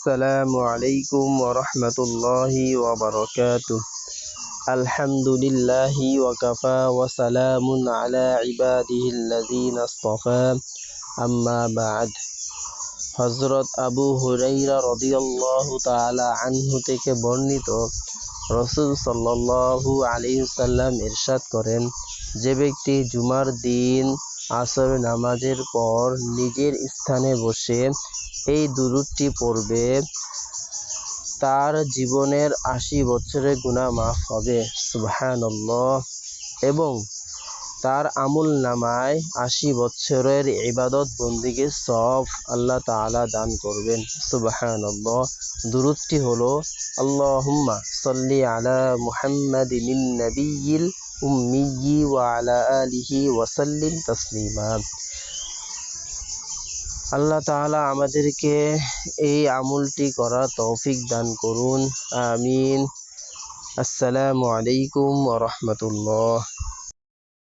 আসসালামু আলাইকুম ওয়া রাহমাতুল্লাহি ওয়া বারাকাতুহু। আলহামদুলিল্লাহি ওয়া কাফা ওয়া সালামুন আলা ইবাদিহিল্লাযীনা ইসতাফা, আম্মা বা'দ। হযরত আবু হুরায়রা রাদিয়াল্লাহু তাআলা আনহু থেকে বর্ণিত, রাসূল সাল্লাল্লাহু আলাইহি ওয়াসাল্লাম ইরশাদ করেন, যে ব্যক্তি জুমার দিন আসর নামাজের পর নিজের স্থানে বসে এই দুরূদটি পড়বে, তার জীবনের ৮০ বছরের গুনাহ মাফ হবে। সুবহানাল্লাহ। এবং তার আমলনামায় ৮০ বছরের ইবাদত বন্দেগীর সওয়াব আল্লাহ তাআলা দান করবেন। সুবহানাল্লাহ। দুরূদটি হলো, আল্লাহুম্মা সাল্লি আলা মুহাম্মাদিন নাবিয়্যিল উম্মিয়্যি ওয়া আলা আলিহি ওয়া সাল্লিম তাসলিমা। আল্লাহ তাআলা আমাদেরকে এই আমলটি করার তৌফিক দান করুন। আমিন। আসসালামু আলাইকুম ওয়া রাহমাতুল্লাহ।